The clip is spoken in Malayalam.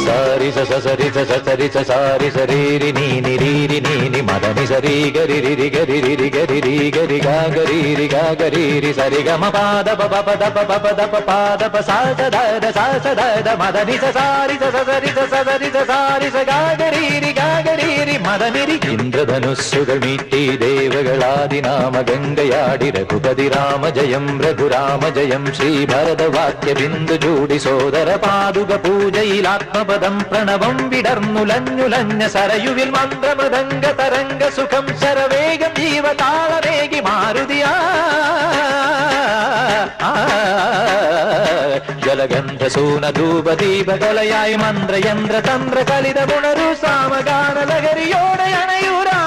సారి సరి సరి సారి సరి నీ మదని సరి గరి రి గరి రి గరి రి గరి గా గరి రి సరి గమ పాద ప పద ప ద పాద ప సా స ద మదని సారి సరి సారి స గా గరి രി മദനിരി ഇന്ദ്രധനുസ്സുകൾ മീട്ടി ദേവകളാദിനാമ ഗംഗയാടി രഘുപതി രാമജയം രഘുരാമജയം ശ്രീഭരതവാക്യ ബിന്ദു ചൂടി സോദര പാതുക പൂജയിൽ ആത്മപദം പ്രണവം വിടർന്നുലഞ്ഞുലഞ്ഞ സരയുവിൽ മന്ത്രമൃദംഗ തരംഗ സുഖം ശരവേഗം ജീവതാളവേഗി മാരുതിയാ ജലഗന്ധ സൂന ധൂപ ദീപകലയായി മന്ത്രയന്ത്ര തന്ത്ര കലിത പുണരു സാമഗാന ലഹരിയോടെ അണയൂരാ